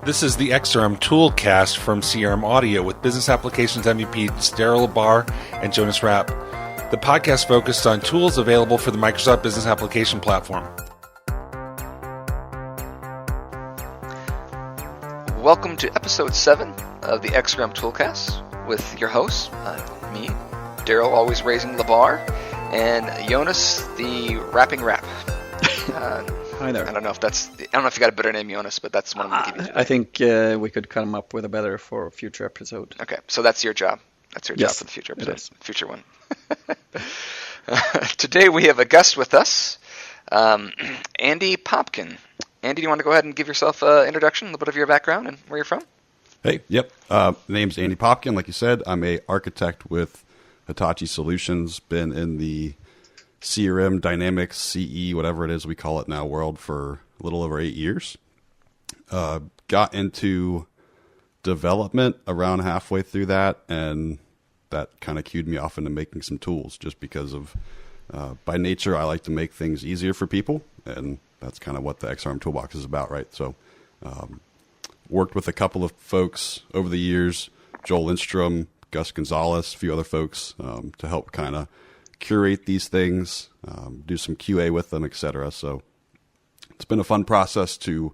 This is the XrmToolCast from CRM Audio with business applications MVP Daryl Labar and Jonas Rapp. The podcast focused on tools available for the Microsoft Business Application Platform. Welcome to episode 7 of the XrmToolCast with your hosts, me, Daryl, always raising the bar, and Jonas, the rapping rap. Hi there. I don't know if you got a better name, Jonas, but that's one I'm going to give you today. I think we could come up with a better for a future episode. Okay, so that's your job. That's your job Yes, for the future it episode, is. future one. Today we have a guest with us, Andy Popkin. Andy, do you want to go ahead and give yourself an introduction, a little bit of your background and where you're from? Hey, yep. Name's Andy Popkin. Like you said, I'm a architect with Hitachi Solutions. Been in the CRM, Dynamics, CE, whatever it is we call it now, world for a little over 8 years. Got into development around halfway through that, and that kind of cued me off into making some tools just because of, by nature, I like to make things easier for people, and that's kind of what the XrmToolBox is about, right? So worked with a couple of folks over the years, Joel Lindstrom, Gus Gonzalez, a few other folks, to help kind of curate these things, do some QA with them, etc. So it's been a fun process to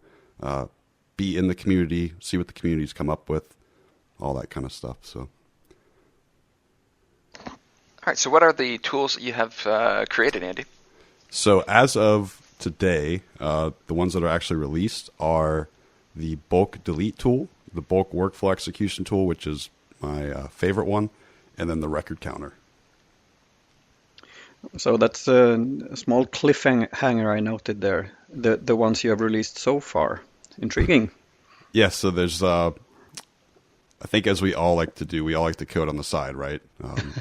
be in the community, see what the community's come up with, all that kind of stuff. So, All right, so what are the tools that you have created, Andy? So as of today, the ones that are actually released are the bulk delete tool, the bulk workflow execution tool, which is my favorite one, and then the record counter. So that's a small cliffhanger I noted there. The ones you have released so far. Intriguing. Yeah, so there's, I think as we all like to do, we all like to code on the side, right?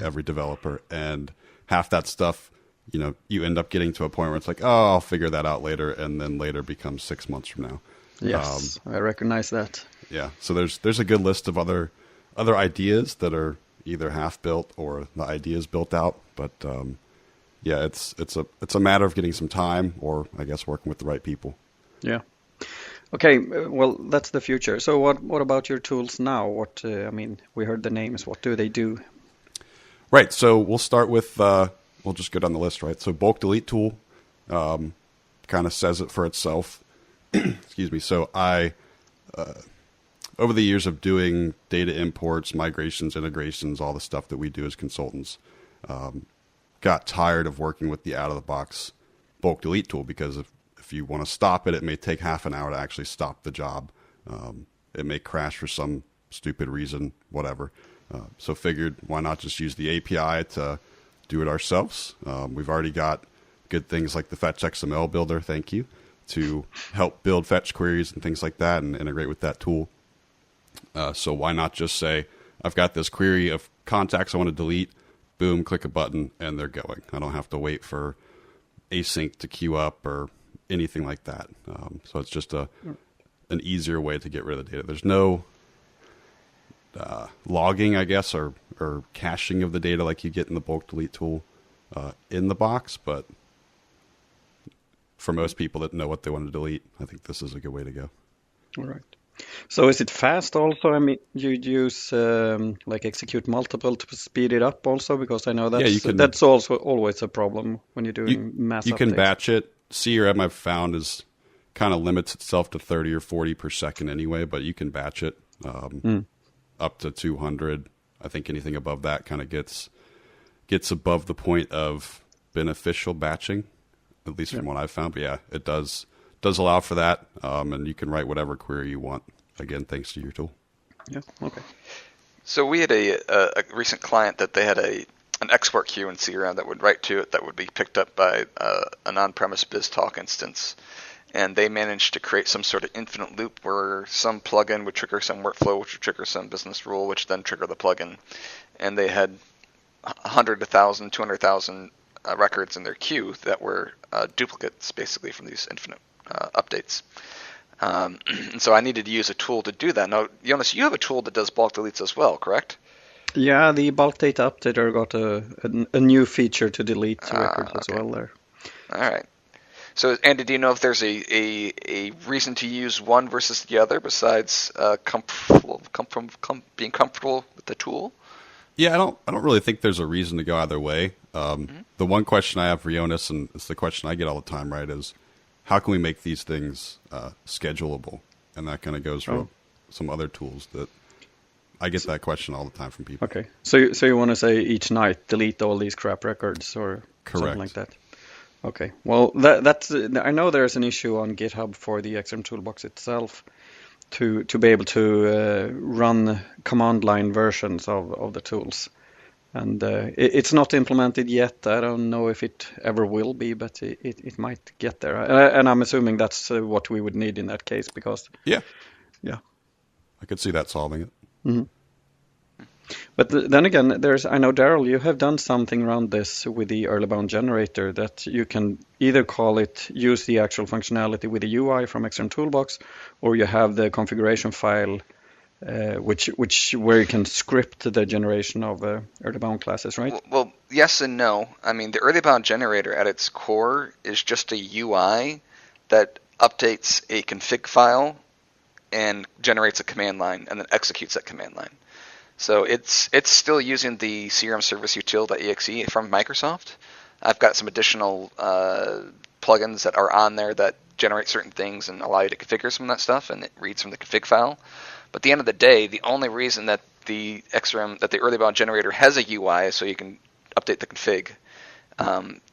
Every developer. And half that stuff, you end up getting to a point where it's like, oh, I'll figure that out later, and then later becomes 6 months from now. Yes, I recognize that. Yeah, so there's a good list of other ideas that are either half built or the idea is built out, but yeah, it's a matter of getting some time, or I guess working with the right people. Yeah. Okay. Well, that's the future. So what about your tools now? We heard the names. What do they do? Right. So we'll start with we'll just go down the list, right? So bulk delete tool kind of says it for itself. Excuse me. So I over the years of doing data imports, migrations, integrations, all the stuff that we do as consultants, got tired of working with the out-of-the-box bulk delete tool, because if you want to stop it, it may take half an hour to actually stop the job. It may crash for some stupid reason, whatever. So figured, why not just use the API to do it ourselves? We've already got good things like the Fetch XML builder, thank you, to help build fetch queries and things like that and integrate with that tool. So why not just say, I've got this query of contacts I want to delete, boom, click a button, and they're going. I don't have to wait for async to queue up or anything like that. So it's just an easier way to get rid of the data. There's no logging, I guess, or caching of the data like you get in the bulk delete tool in the box, but for most people that know what they want to delete, I think this is a good way to go. All right. So is it fast also? I mean, you use like execute multiple to speed it up also, because I know that's also always a problem when you're doing mass updates. You can batch it. CRM I've found is kind of limits itself to 30 or 40 per second anyway, but you can batch it up to 200. I think anything above that kind of gets above the point of beneficial batching, at least from what I've found. But yeah, it does allow for that, and you can write whatever query you want, again, thanks to your tool. Yeah, okay. So we had a recent client that they had an export queue in CRM that would write to it that would be picked up by an on-premise BizTalk instance, and they managed to create some sort of infinite loop where some plugin would trigger some workflow, which would trigger some business rule, which then trigger the plugin, and they had 100,000, 200,000 records in their queue that were duplicates, basically, from these infinite updates. And so I needed to use a tool to do that. Now, Jonas, you have a tool that does bulk deletes as well, correct? Yeah, the bulk data updater got a new feature to delete records as well there. All right. So, Andy, do you know if there's a reason to use one versus the other besides being comfortable with the tool? Yeah, I don't really think there's a reason to go either way. The one question I have for Jonas, and it's the question I get all the time, right, is how can we make these things schedulable? And that kind of goes for some other tools that I get that question all the time from people. Okay, so you want to say each night delete all these crap records or something like that? Okay, well that's I know there's an issue on GitHub for the XrmToolBox itself to be able to run command line versions of the tools, and it's not implemented yet. I don't know if it ever will be, but it might get there, and I'm assuming that's what we would need in that case because yeah, I could see that solving it. Mm-hmm. But then again, I know, Daryl, you have done something around this with the early bound generator that you can either use the actual functionality with the UI from XrmToolBox, or you have the configuration file, where you can script the generation of early bound classes, right? Well, yes and no. I mean, the early bound generator at its core is just a UI that updates a config file and generates a command line and then executes that command line. So it's still using the CRM service util.exe from Microsoft. I've got some additional plugins that are on there that generate certain things and allow you to configure some of that stuff, and it reads from the config file. But at the end of the day, the only reason that the early bound generator has a UI is so you can update the config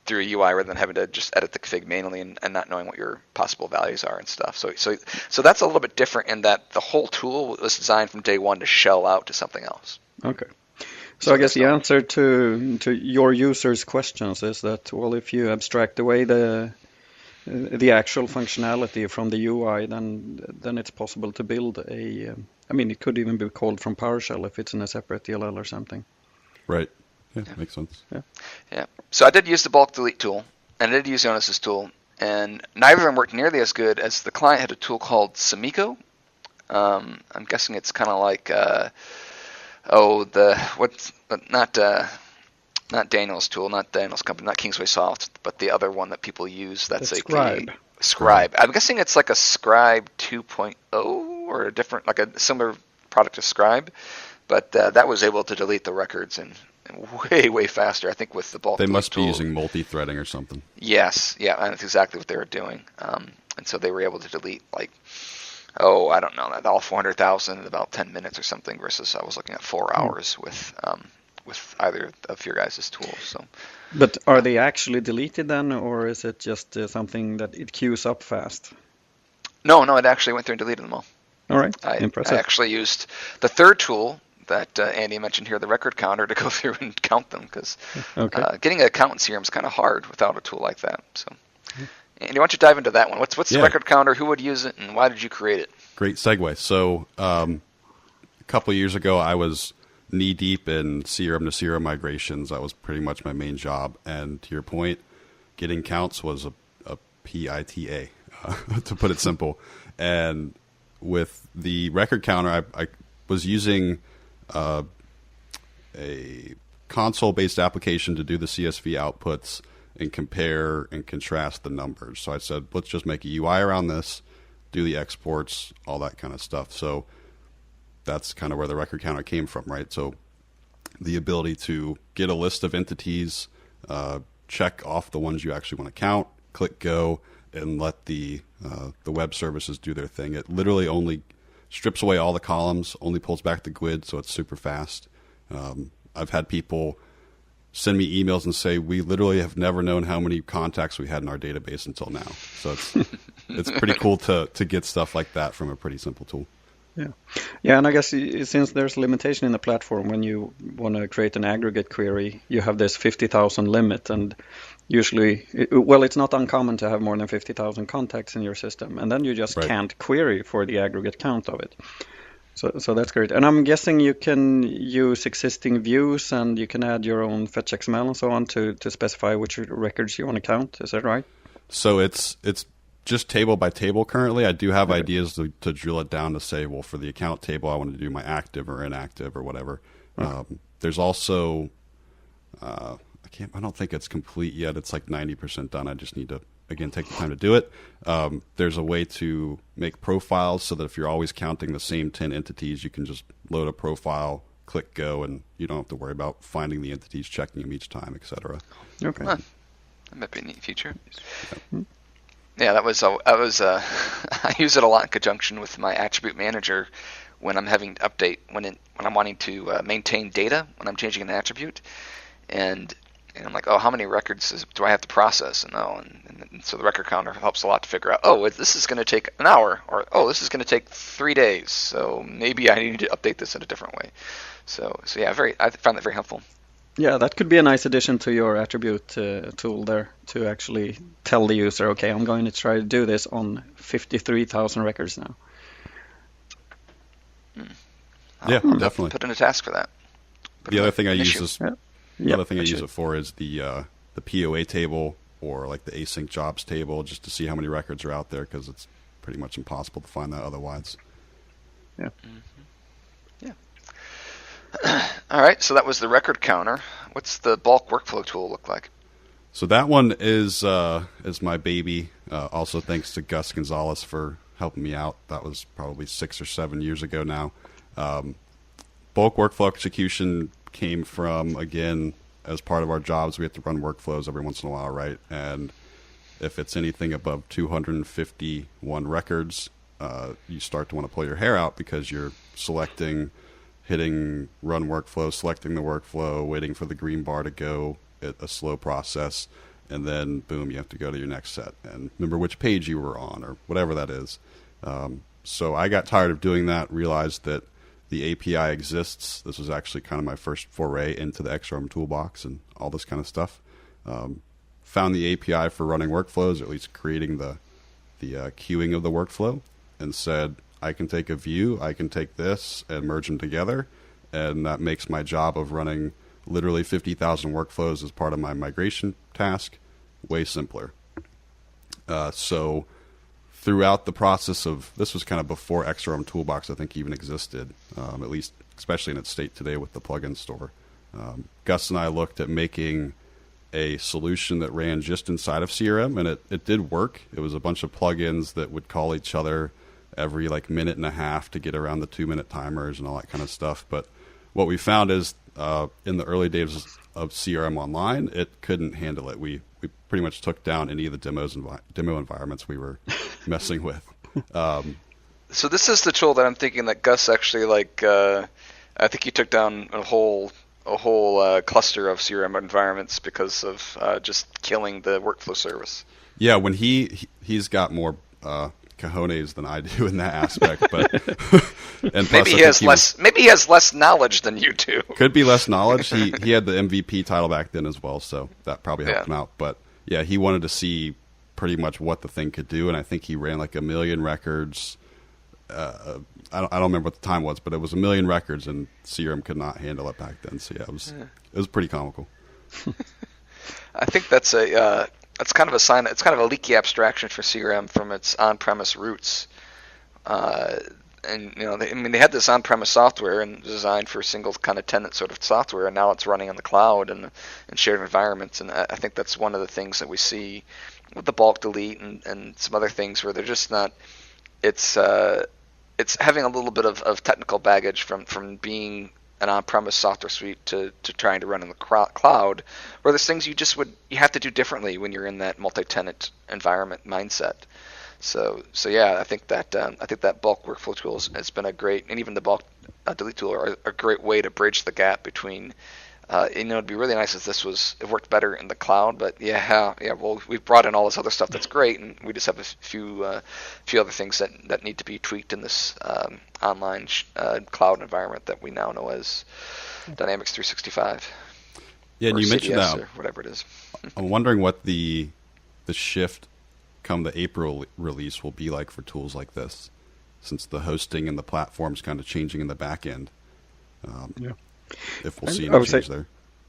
through a UI rather than having to just edit the config manually and not knowing what your possible values are and stuff. So that's a little bit different in that the whole tool was designed from day one to shell out to something else. Okay. So I guess the answer to your users' questions is that, well, if you abstract away the actual functionality from the UI, then it's possible to build it could even be called from PowerShell if it's in a separate DLL or something. Right. Yeah, makes sense. Yeah. So I did use the bulk delete tool, and I did use Jonas's tool, and neither of them worked nearly as good as the client had a tool called Sumiko. I'm guessing it's kind of like not Daniel's tool, not Daniel's company, not Kingsway Soft, but the other one that people use. That's Scribe. I'm guessing it's like a Scribe 2.0 or a different, like a similar product to Scribe, but that was able to delete the records and way faster. I think with the bulk. They must be using multi-threading or something. Yes, yeah, and that's exactly what they were doing. And so they were able to delete I don't know, all 400,000 in about 10 minutes or something. Versus I was looking at 4 hours with either of your guys' tools. So. But are they actually deleted then, or is it just something that it queues up fast? No, it actually went through and deleted them all. All right, impressive. I actually used the third tool that Andy mentioned here, the record counter, to go through and count them, because getting a count in CRM is kind of hard without a tool like that. So, Andy, why don't you dive into that one? What's the record counter? Who would use it, and why did you create it? Great segue. So, a couple of years ago, I was knee deep in CRM to CRM migrations. That was pretty much my main job. And to your point, getting counts was a PITA, to put it simple. And with the record counter, I was using a console-based application to do the CSV outputs and compare and contrast the numbers. So I said, let's just make a UI around this, do the exports, all that kind of stuff. So that's kind of where the record counter came from, right? So the ability to get a list of entities, check off the ones you actually want to count, click go, and let the web services do their thing. It literally only strips away all the columns, only pulls back the GUID, so it's super fast. I've had people send me emails and say, we literally have never known how many contacts we had in our database until now. So it's pretty cool to get stuff like that from a pretty simple tool. Yeah, and I guess since there's a limitation in the platform, when you want to create an aggregate query, you have this 50,000 limit, and usually, it's not uncommon to have more than 50,000 contacts in your system, and then you just can't query for the aggregate count of it. So that's great. And I'm guessing you can use existing views, and you can add your own fetch XML and so on to specify which records you want to count. Is that right? So it's just table by table currently. I do have ideas to drill it down to say, well, for the account table, I want to do my active or inactive or whatever. There's also, I don't think it's complete yet. It's like 90% done. I just need to again, take the time to do it. There's a way to make profiles so that if you're always counting the same 10 entities, you can just load a profile, click go, and you don't have to worry about finding the entities, checking them each time, etc. Okay. That might be a neat feature. Yeah, that was I use it a lot in conjunction with my attribute manager when I'm having to update when I'm wanting to maintain data when I'm changing an attribute, and I'm like, oh, how many records do I have to process? And so the record counter helps a lot to figure out, oh, this is going to take an hour, or oh, this is going to take 3 days, so maybe I need to update this in a different way. So yeah, I found that very helpful. Yeah, that could be a nice addition to your attribute tool there, to actually tell the user, okay, I'm going to try to do this on 53,000 records now. Yeah, definitely. Put in a task for that. The other thing I use it for is the POA table, or like the async jobs table, just to see how many records are out there, because it's pretty much impossible to find that otherwise. Yeah. Yeah. All right, so that was the record counter. What's the bulk workflow tool look like? So that one is my baby. Also, thanks to Gus Gonzalez for helping me out. That was probably 6 or 7 years ago now. Bulk workflow execution came from, again, as part of our jobs, we have to run workflows every once in a while, right? And if it's anything above 251 records, you start to want to pull your hair out, because you're hitting run workflow, selecting the workflow, waiting for the green bar to go, a slow process, and then boom, you have to go to your next set and remember which page you were on, or whatever that is. So I got tired of doing that, realized that the API exists. This was actually kind of my first foray into the XrmToolBox and all this kind of stuff. Found the API for running workflows, or at least creating the queuing of the workflow, and said, I can take a view, I can take this and merge them together, and that makes my job of running literally 50,000 workflows as part of my migration task way simpler. So throughout the process of, this was kind of before XrmToolBox I think even existed, at least especially in its state today with the plugin store. Gus and I looked at making a solution that ran just inside of CRM, and it did work. It was a bunch of plugins that would call each other every minute and a half to get around the 2-minute timers and all that kind of stuff. But what we found is in the early days of CRM Online, it couldn't handle it. We pretty much took down any of the demo environments we were messing with. So this is the tool that I'm thinking that Gus actually I think he took down a whole cluster of CRM environments because of just killing the workflow service. Yeah, when he's got more cojones than I do in that aspect, but and maybe he has less knowledge than you do. Could be less knowledge. He had the MVP title back then as well, so that probably helped him out. But yeah, he wanted to see pretty much what the thing could do, and I think he ran 1 million records. I don't remember what the time was, but it was 1 million records, and CRM could not handle it back then. So yeah, it was pretty comical. I think that's kind of a sign. It's kind of a leaky abstraction for CRM from its on-premise roots. And they had this on-premise software and designed for single kind of tenant sort of software, and now it's running on the cloud and shared environments. And I think that's one of the things that we see with the bulk delete and some other things where they're just not. It's having a little bit of technical baggage from being an on-premise software suite to trying to run in the cloud, where there's things you have to do differently when you're in that multi-tenant environment mindset. So yeah, I think that bulk workflow tool has been a great, and even the bulk delete tool are a great way to bridge the gap between. It'd be really nice if it worked better in the cloud, but well, we've brought in all this other stuff that's great, and we just have a few other things that need to be tweaked in this online cloud environment that we now know as Dynamics 365. Yeah, and you mentioned that, or whatever it is. I'm wondering what the shift come the April release will be like for tools like this, since the hosting and the platform's kind of changing in the back end. If we'll see any change there.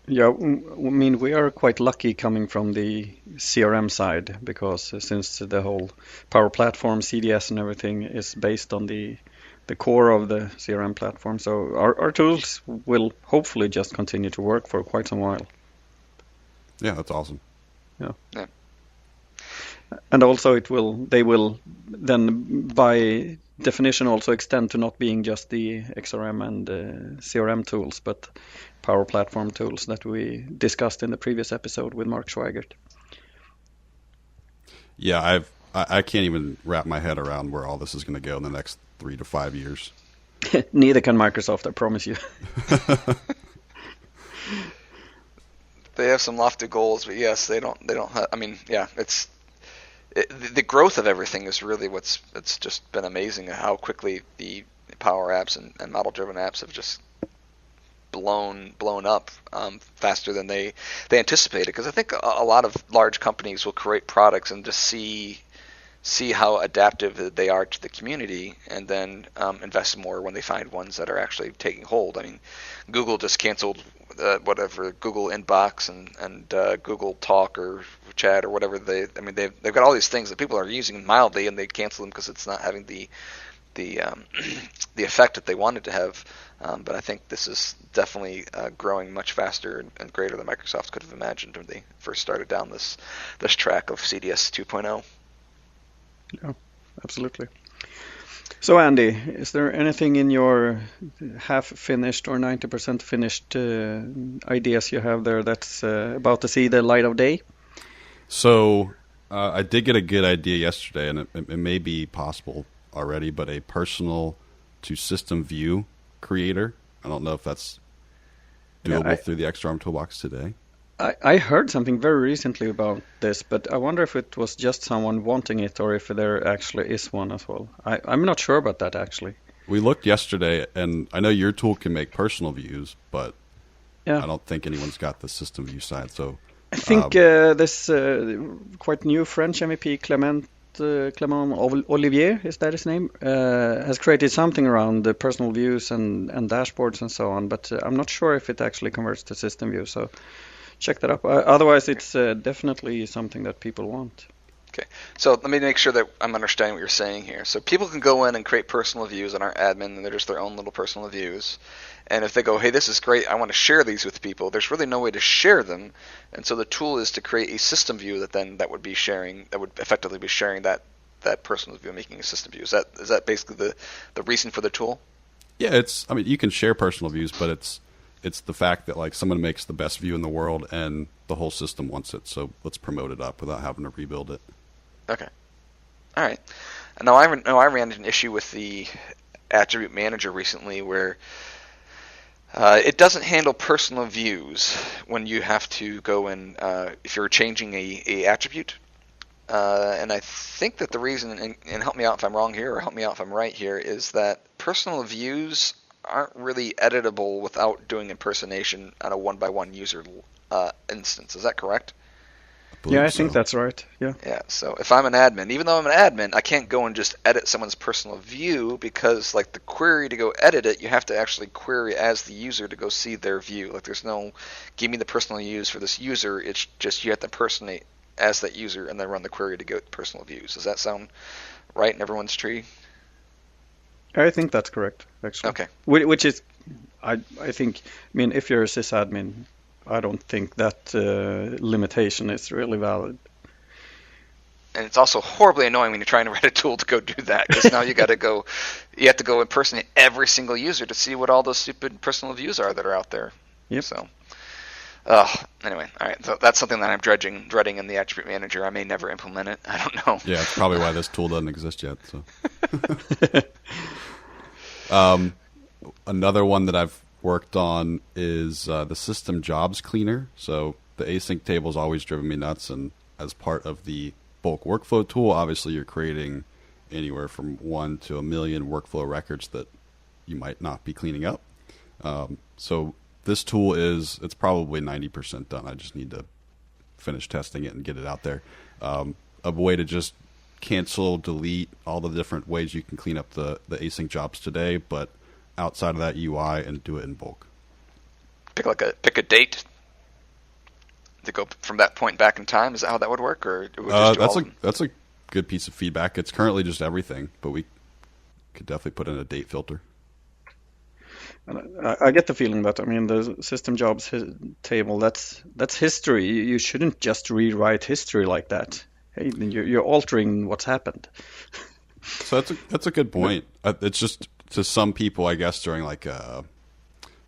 Yeah, I mean, we are quite lucky coming from the CRM side, because since the whole Power Platform, CDS and everything is based on the core of the CRM platform. So our tools will hopefully just continue to work for quite some while. Yeah, that's awesome. Yeah. And also they will then by definition also extend to not being just the XRM and CRM tools, but Power Platform tools that we discussed in the previous episode with Mark Schweigert. Yeah, I can't even wrap my head around where all this is going to go in the next 3 to 5 years. Neither can Microsoft, I promise you. They have some lofty goals, but yes, they don't have. I mean, yeah, the growth of everything is really it's just been amazing how quickly the Power Apps and model-driven apps have just blown up faster than they anticipated. Because I think a lot of large companies will create products and just see how adaptive they are to the community, and then invest more when they find ones that are actually taking hold. I mean, Google just canceled Google Inbox and Google Talk or Chat or whatever they've got all these things that people are using mildly, and they cancel them because it's not having the effect that they wanted to have. But I think this is definitely growing much faster and greater than Microsoft could have imagined when they first started down this track of CDS 2.0. Yeah, absolutely. So, Andy, is there anything in your half-finished or 90% finished ideas you have there that's about to see the light of day? So, I did get a good idea yesterday, and it may be possible already, but a personal to system view creator. I don't know if that's doable through the XrmToolBox today. I heard something very recently about this, but I wonder if it was just someone wanting it or if there actually is one as well. I'm not sure about that, actually. We looked yesterday, and I know your tool can make personal views, but I don't think anyone's got the system view side. So I think this quite new French MEP, Clément Olivier, is that his name, has created something around the personal views and dashboards and so on, but I'm not sure if it actually converts to system view. So check that up. Otherwise, it's definitely something that people want. Okay, so let me make sure that I'm understanding what you're saying here. So people can go in and create personal views on our admin, and they're just their own little personal views. And if they go, hey, this is great, I want to share these with people, there's really no way to share them. And so the tool is to create a system view that would effectively be sharing that personal view, making a system view. Is that basically the reason for the tool? Yeah, you can share personal views, but it's the fact that like someone makes the best view in the world and the whole system wants it, so let's promote it up without having to rebuild it. Okay. All right. Now I ran into an issue with the attribute manager recently where it doesn't handle personal views when you have to go in if you're changing a attribute. And I think that the reason, and help me out if I'm wrong here or help me out if I'm right here, is that personal views aren't really editable without doing impersonation on a one-by-one user instance. Is that correct? I think that's right. Yeah. Yeah. So if I'm an admin, even though I'm an admin, I can't go and just edit someone's personal view because, like, the query to go edit it, you have to actually query as the user to go see their view. Like, there's no give me the personal views for this user. It's just you have to impersonate as that user and then run the query to get personal views. Does that sound right in everyone's tree? I think that's correct, actually. Okay. Which is, I think, if you're a sysadmin, I don't think that limitation is really valid. And it's also horribly annoying when you're trying to write a tool to go do that, because now you have to go impersonate every single user to see what all those stupid personal views are that are out there. Yep. So, anyway, all right. So that's something that I'm dreading in the attribute manager. I may never implement it. I don't know. Yeah, it's probably why this tool doesn't exist yet. So. Another one that I've worked on is the system jobs cleaner. So the async table has always driven me nuts, and as part of the bulk workflow tool, obviously you're creating anywhere from 1 to 1 million workflow records that you might not be cleaning up. So this tool it's probably 90% done. I just need to finish testing it and get it out there. A way to just cancel, delete, all the different ways you can clean up the async jobs today, but outside of that UI and do it in bulk. Pick a date to go from that point back in time. Is that how that would work, or it would just that's a good piece of feedback. It's currently just everything, but we could definitely put in a date filter. And I get the feeling that the system jobs table, that's history. You shouldn't just rewrite history like that. hey, you're altering what's happened. So that's a good point. It's just to some people, I guess, during like it's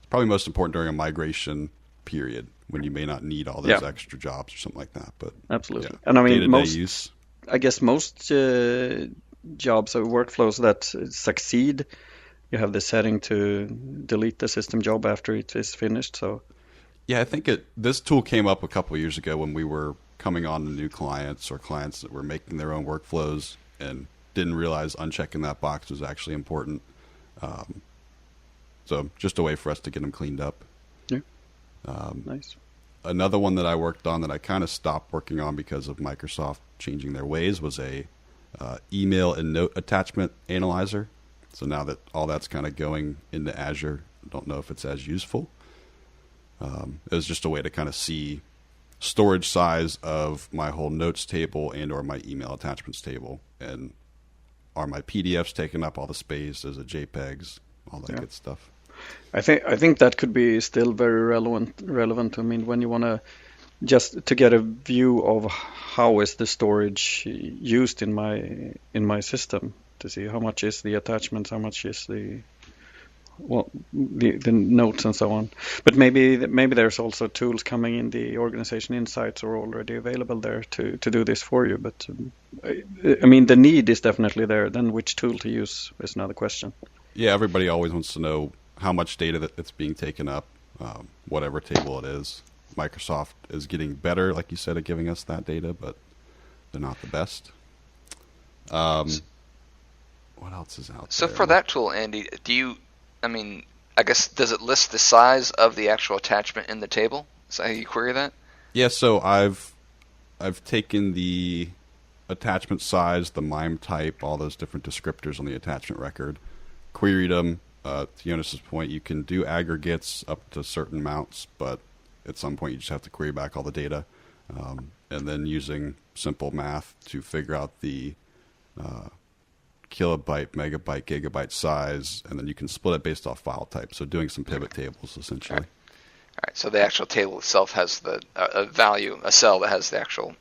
probably most important during a migration period when you may not need all those extra jobs or something like that. But absolutely, yeah, and I mean day-to-day use. I guess most jobs or workflows that succeed, you have the setting to delete the system job after it is finished. So yeah, I think this tool came up a couple of years ago when we were coming on to new clients or clients that were making their own workflows and didn't realize unchecking that box was actually important. So just a way for us to get them cleaned up. Yeah. Nice. Another one that I worked on that I kind of stopped working on because of Microsoft changing their ways was a email and note attachment analyzer. So now that all that's kind of going into Azure, I don't know if it's as useful. It was just a way to kind of see storage size of my whole notes table and or my email attachments table. And are my PDFs taking up all the space? Is it JPEGs? All that good stuff. I think that could be still very relevant. I mean, when you want to just to get a view of how is the storage used in my system, to see how much is the attachments, how much is the notes and so on. But maybe there's also tools coming in the organization insights are already available there to do this for you. But I mean, the need is definitely there. Then which tool to use is another question. Yeah, everybody always wants to know how much data that's being taken up, whatever table it is. Microsoft is getting better, like you said, at giving us that data, but they're not the best. What else is out there? So for that tool, Andy, I guess, does it list the size of the actual attachment in the table? Is that how you query that? Yeah, so I've taken the attachment size, the MIME type, all those different descriptors on the attachment record, queried them. To Jonas's point, you can do aggregates up to certain amounts, but at some point you just have to query back all the data. And then using simple math to figure out the kilobyte, megabyte, gigabyte size, and then you can split it based off file type. So doing some pivot tables, essentially. All right. So the actual table itself has the value, a cell that has the actual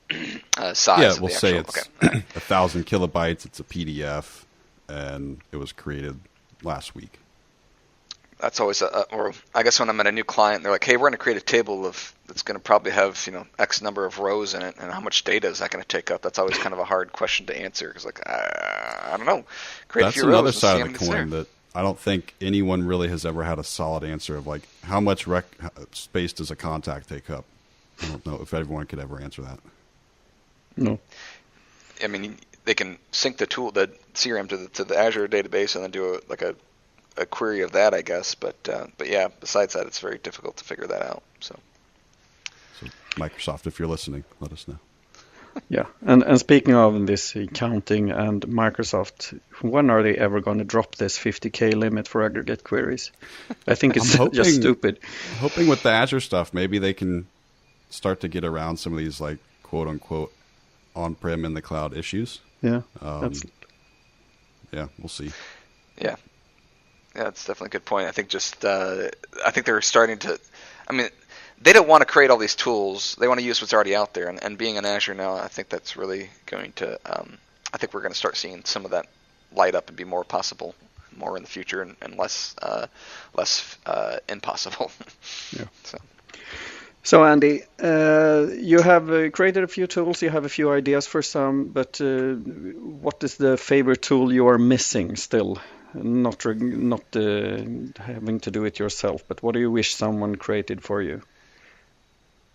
size. Yeah, we'll say it's 1,000 kilobytes. It's a PDF, and it was created last week. That's always or I guess when I'm at a new client, they're like, "Hey, we're going to create a table that's going to probably have X number of rows in it, and how much data is that going to take up?" That's always kind of a hard question to answer because, I don't know. Create That's another side of the coin that I don't think anyone really has ever had a solid answer of, like, how much space does a contact take up? I don't know if everyone could ever answer that. No. I mean, they can sync the CRM to the Azure database and then do a query of that, I guess, but yeah, besides that, it's very difficult to figure that out. So Microsoft, if you're listening, let us know. Yeah, and speaking of this counting and Microsoft, when are they ever going to drop this 50K limit for aggregate queries? I think it's just stupid. I'm hoping with the Azure stuff, maybe they can start to get around some of these, like, quote unquote on-prem in the cloud issues. Yeah, yeah, we'll see. Yeah. Yeah, that's definitely a good point. I think I think they're starting to. I mean, they don't want to create all these tools. They want to use what's already out there. And being in Azure now, I think that's really going to. I think we're going to start seeing some of that light up and be more possible, more in the future, and less impossible. Yeah. So Andy, you have created a few tools. You have a few ideas for some, but what is the favorite tool you are missing still? Not having to do it yourself, but what do you wish someone created for you?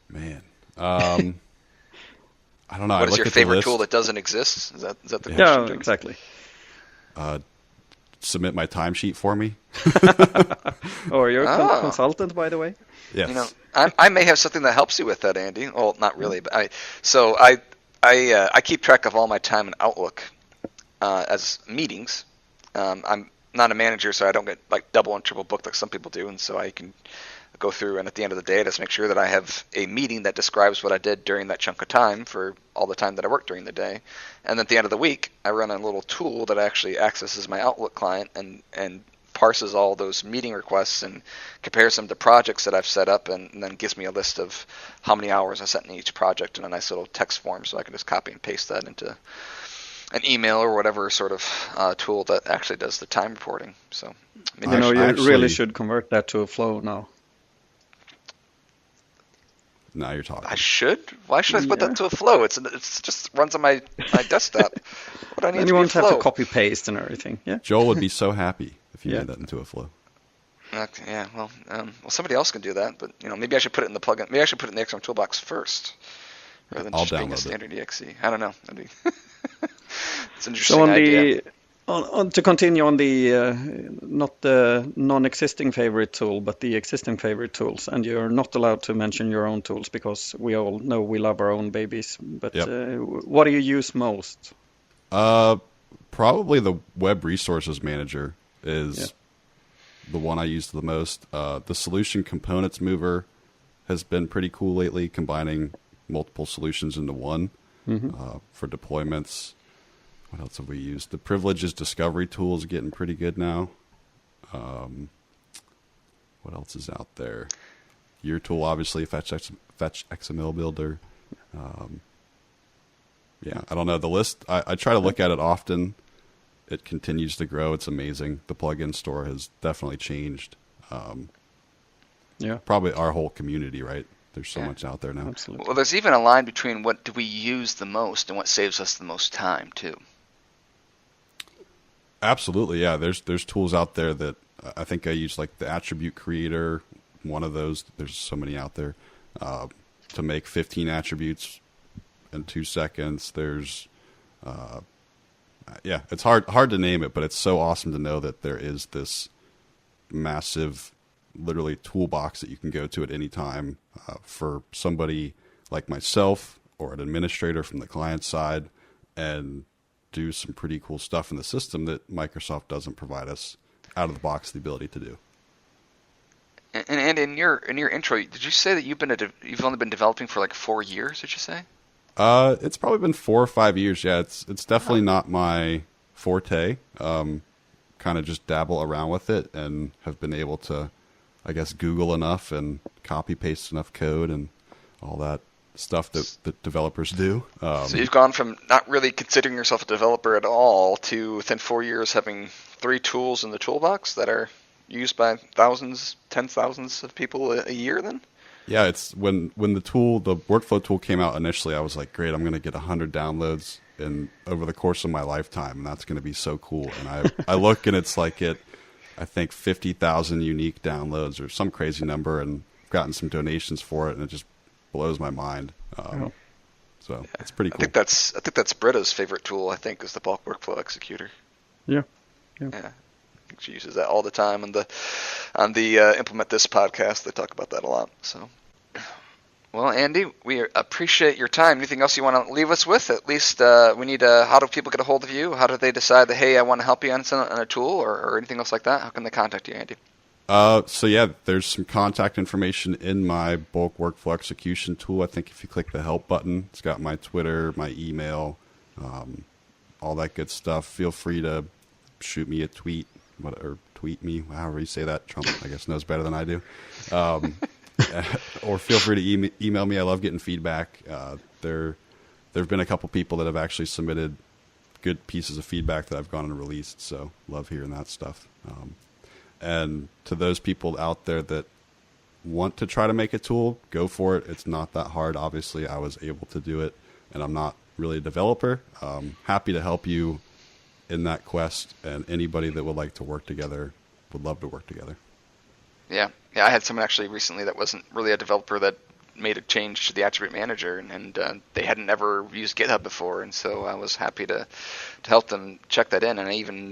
Man, I don't know. What is your favorite tool that doesn't exist? Is that the question? Yeah, exactly. Submit my timesheet for me. Oh, you're a consultant, by the way. Yes. I may have something that helps you with that, Andy. Well, not really, but I keep track of all my time in Outlook as meetings. I'm not a manager, so I don't get like double and triple booked like some people do, and so I can go through and at the end of the day, just make sure that I have a meeting that describes what I did during that chunk of time for all the time that I worked during the day. And at the end of the week, I run a little tool that actually accesses my Outlook client and parses all those meeting requests and compares them to projects that I've set up, and then gives me a list of how many hours I sent in each project in a nice little text form, so I can just copy and paste that into an email or whatever sort of tool that actually does the time reporting. So, you really should convert that to a flow now. Now you're talking. I should? Why should I put that to a flow? It's just runs on my desktop. What do I need and to you won't be a have flow? to copy paste and everything. Yeah. Joel would be so happy if you made that into a flow. Okay, yeah, well, somebody else can do that, but maybe I should put it in the plugin. Maybe I should put it in the XrmToolBox first, rather than just being a standard exe. I don't know. It's an interesting idea. To continue on the not the non-existing favorite tool, but the existing favorite tools, and you're not allowed to mention your own tools because we all know we love our own babies. But what do you use most? Probably the Web Resources Manager is the one I use the most. The Solution Components Mover has been pretty cool lately, combining multiple solutions into one for deployments. What else have we used? The Privileges Discovery tool is getting pretty good now. What else is out there? Your tool, obviously, Fetch XML Builder. I don't know. The list, I try to look at it often. It continues to grow. It's amazing. The plugin store has definitely changed. Probably our whole community, right? There's so much out there now. Absolutely. Well, there's even a line between what do we use the most and what saves us the most time, too. Absolutely, yeah. There's tools out there that I think I use, like the Attribute Creator, one of those. There's so many out there to make 15 attributes in 2 seconds. There's, it's hard to name it, but it's so awesome to know that there is this massive, literally toolbox that you can go to at any time for somebody like myself or an administrator from the client side, and do some pretty cool stuff in the system that Microsoft doesn't provide us out of the box the ability to do. And in your intro, did you say that you've only been developing for like 4 years? Did you say? It's probably been 4 or 5 years. Yeah, it's definitely not my forte. Kind of just dabble around with it and have been able to, I guess, Google enough and copy paste enough code and all that stuff that developers do. So you've gone from not really considering yourself a developer at all to within 4 years having 3 tools in the toolbox that are used by thousands, tens of thousands of people a year then? Yeah, it's when the workflow tool came out initially, I was like, great, I'm going to get 100 downloads over the course of my lifetime, and that's going to be so cool. And I look and it's like I think 50,000 unique downloads or some crazy number, and I've gotten some donations for it, and it just blows my mind. So it's pretty cool. I think that's Britta's favorite tool. I think is the bulk workflow executor. Yeah. I think she uses that all the time on the Implement This podcast. They talk about that a lot. So, well, Andy, we appreciate your time. Anything else you want to leave us with? At least we need. How do people get a hold of you? How do they decide that, hey, I want to help you on a tool or anything else like that? How can they contact you, Andy? There's some contact information in my bulk workflow execution tool. I think if you click the help button, it's got my Twitter, my email, all that good stuff. Feel free to shoot me a tweet, or tweet me, however you say that. Trump, I guess, knows better than I do. Or feel free to email me. I love getting feedback. There have been a couple people that have actually submitted good pieces of feedback that I've gone and released, so love hearing that stuff. And to those people out there that want to try to make a tool, go for it. It's not that hard. Obviously, I was able to do it, and I'm not really a developer. Happy to help you in that quest, and anybody that would like to work together would love to work together. Yeah. I had someone actually recently that wasn't really a developer that made a change to the attribute manager, and they hadn't ever used GitHub before, and so I was happy to help them check that in. And I even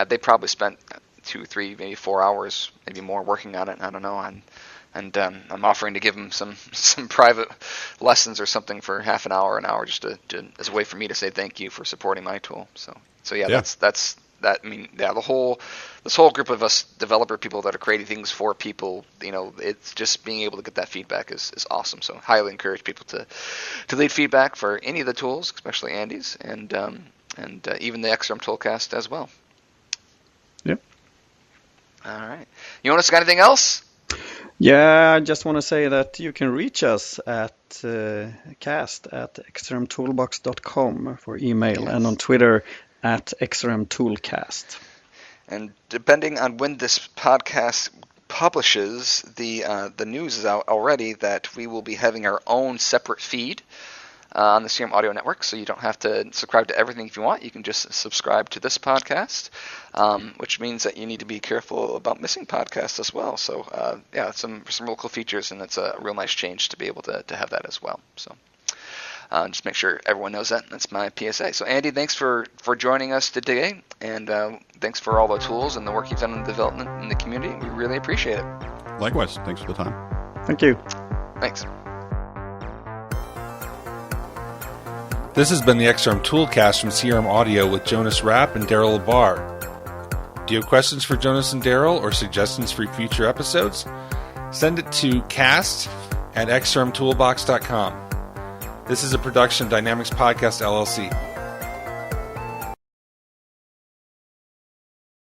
they probably spent 2, 3, maybe 4 hours, maybe more working on it. I don't know. And I'm offering to give them some private lessons or something for half an hour, just to as a way for me to say thank you for supporting my tool. So yeah. That's that. I mean, yeah, this whole group of us developer people that are creating things for people, it's just being able to get that feedback is awesome. So highly encourage people to leave feedback for any of the tools, especially Andy's, and even the XrmToolCast as well. Yep. All right. Jonas, got anything else? Yeah, I just want to say that you can reach us at cast@XrmToolBox.com for email, and on Twitter at XrmToolCast. And depending on when this podcast publishes, the news is out already that we will be having our own separate feed on the CRM Audio Network, so you don't have to subscribe to everything if you want. You can just subscribe to this podcast, which means that you need to be careful about missing podcasts as well. So some real cool features, and it's a real nice change to be able to have that as well. So just make sure everyone knows that. That's my PSA. So Andy, thanks for joining us today, and thanks for all the tools and the work you've done in the development in the community. We really appreciate it. Likewise. Thanks for the time. Thank you. Thanks. This has been the XrmToolCast from CRM Audio with Jonas Rapp and Daryl Labar. Do you have questions for Jonas and Daryl or suggestions for future episodes? Send it to cast@XrmToolBox.com. This is a production of Dynamics Podcast, LLC.